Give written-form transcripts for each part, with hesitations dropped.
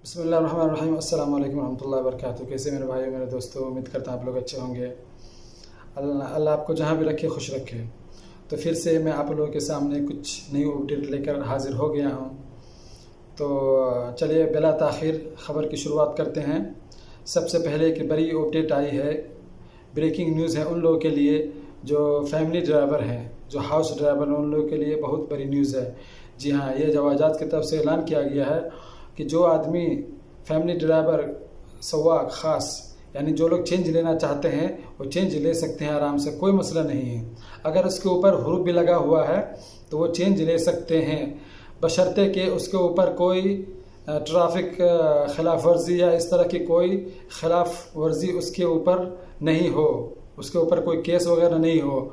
बिस्मिल्लाहिर्रहमानिर्रहीम। अस्सलाम वालेकुम रहमतुल्लाहि व बरकातहू। कैसे मेरे भाइयों, मेरे दोस्तों, उम्मीद करता हूँ आप लोग अच्छे होंगे। अल्लाह आपको जहाँ भी रखे खुश रखे। तो फिर से मैं आप लोगों के सामने कुछ नई अपडेट लेकर हाजिर हो गया हूँ। तो चलिए बिला ताख़ीर ख़बर की शुरुआत करते हैं। सबसे पहले एक बड़ी अपडेट आई है, ब्रेकिंग न्यूज़ है उन लोगों के लिए जो फैमिली ड्राइवर हैं, जो हाउस ड्राइवर हैं, उन लोगों के लिए बहुत बड़ी न्यूज़ है। जी हाँ, ये जवाजात की तरफ से ऐलान किया गया है कि जो आदमी फैमिली ड्राइवर सवाक ख़ास यानी जो लोग चेंज लेना चाहते हैं वो चेंज ले सकते हैं आराम से, कोई मसला नहीं है। अगर उसके ऊपर हुरूफ भी लगा हुआ है तो वो चेंज ले सकते हैं, बशर्ते कि उसके ऊपर कोई ट्रैफिक खिलाफ वर्जी या इस तरह की कोई खिलाफ वर्जी उसके ऊपर नहीं हो, उसके ऊपर कोई केस वगैरह नहीं हो,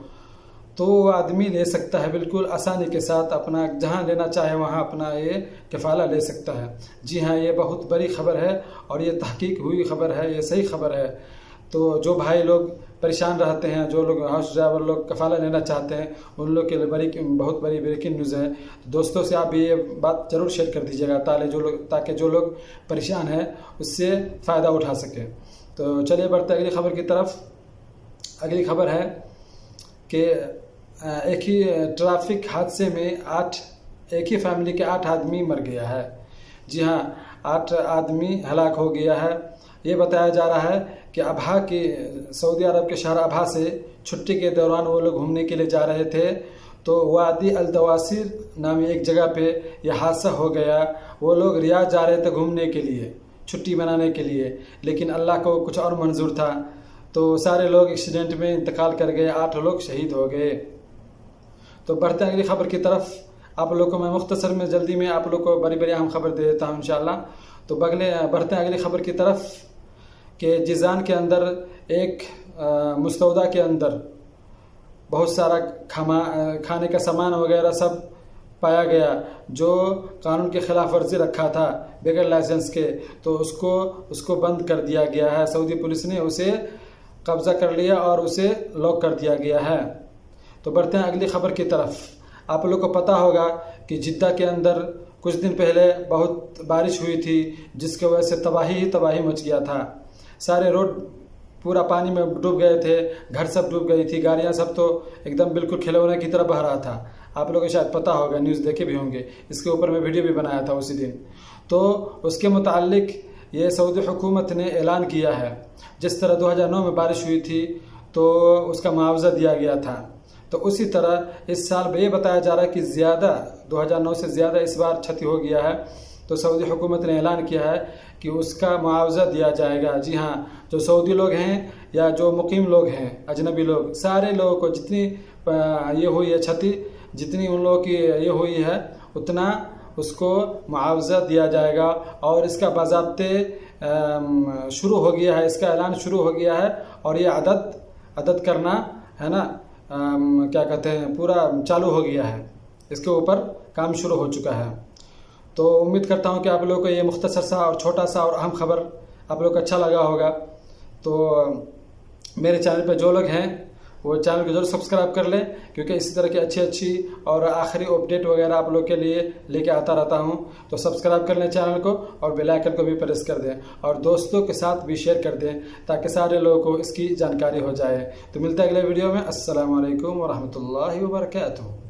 तो वो आदमी ले सकता है बिल्कुल आसानी के साथ। अपना जहाँ लेना चाहे वहाँ अपना ये कफ़ाला ले सकता है। जी हाँ, ये बहुत बड़ी ख़बर है और ये तहकीक हुई ख़बर है, ये सही ख़बर है। तो जो भाई लोग परेशान रहते हैं, जो लोग हाउस ड्राइवर लोग कफ़ाला लेना चाहते हैं, उन लोग के लिए बहुत बड़ी ब्रेकिंग न्यूज़ है। दोस्तों से आप भी ये बात ज़रूर शेयर कर दीजिएगा ताकि जो लोग परेशान हैं उससे फ़ायदा उठा सकें। तो चलिए बढ़ते अगली ख़बर की तरफ। अगली ख़बर है कि एक ही ट्रैफिक हादसे में एक ही फैमिली के 8 आदमी मर गया है। जी हाँ, 8 आदमी हलाक हो गया है। ये बताया जा रहा है कि अबहा के सऊदी अरब के शहर अबहा से छुट्टी के दौरान वो लोग घूमने के लिए जा रहे थे, तो वादी अल दवासिर नामी एक जगह पे यह हादसा हो गया। वो लोग रियाद जा रहे थे घूमने के लिए, छुट्टी मनाने के लिए, लेकिन अल्लाह को कुछ और मंजूर था, तो सारे लोग एक्सीडेंट में इंतकाल कर गए, 8 लोग शहीद हो गए। तो बढ़ते हैं अगली ख़बर की तरफ। आप लोग को मैं मुख्तसर में जल्दी में आप लोग को बड़ी बड़ी अहम खबर दे देता हूँ इंशाल्लाह। तो बढ़ते हैं अगली ख़बर की तरफ कि जिज़ान के अंदर एक मुस्तौदा के अंदर बहुत सारा खाने का सामान वगैरह सब पाया गया जो कानून के ख़िलाफ़ वर्जी रखा था बगैर लाइसेंस के, तो उसको बंद कर दिया गया है। सऊदी पुलिस ने उसे कब्ज़ा कर लिया और उसे लॉक कर दिया गया है। तो बढ़ते हैं अगली ख़बर की तरफ। आप लोग को पता होगा कि जिद्दा के अंदर कुछ दिन पहले बहुत बारिश हुई थी, जिसके वजह से तबाही मच गया था। सारे रोड पूरा पानी में डूब गए थे, घर सब डूब गई थी, गाड़ियां सब तो एकदम बिल्कुल खिलौने की तरह बह रहा था। आप लोगों को शायद पता होगा, न्यूज़ देखे भी होंगे, इसके ऊपर मैं वीडियो भी बनाया था उसी दिन। तो उसके मुतालिक ये सऊदी हुकूमत ने ऐलान किया है, जिस तरह 2009 में बारिश हुई थी तो उसका मुआवजा दिया गया था, तो उसी तरह इस साल ये बताया जा रहा है कि ज़्यादा 2009 से ज़्यादा इस बार क्षति हो गया है। तो सऊदी हुकूमत ने ऐलान किया है कि उसका मुआवजा दिया जाएगा। जी हाँ, जो सऊदी लोग हैं या जो मुकीम लोग हैं, अजनबी लोग, सारे लोगों को जितनी ये हुई है क्षति, जितनी उन लोगों की ये हुई है, उतना उसको मुआवजा दिया जाएगा। और इसका बाज़ाब्ते शुरू हो गया है, इसका ऐलान शुरू हो गया है और ये अदद करना है ना, क्या कहते हैं, पूरा चालू हो गया है, इसके ऊपर काम शुरू हो चुका है। तो उम्मीद करता हूँ कि आप लोगों को ये मुख्तसर सा और छोटा सा और अहम खबर आप लोग को अच्छा लगा होगा। तो मेरे चैनल पे जो लोग हैं वो चैनल को जरूर सब्सक्राइब कर लें, क्योंकि इसी तरह की अच्छी और आखिरी अपडेट वगैरह आप लोग के लिए लेके आता रहता हूँ। तो सब्सक्राइब कर लें चैनल को और बेल आइकन को भी प्रेस कर दें और दोस्तों के साथ भी शेयर कर दें ताकि सारे लोगों को इसकी जानकारी हो जाए। तो मिलते हैं अगले वीडियो में। अस्सलाम वालेकुम व रहमतुल्लाहि व बरकातहू।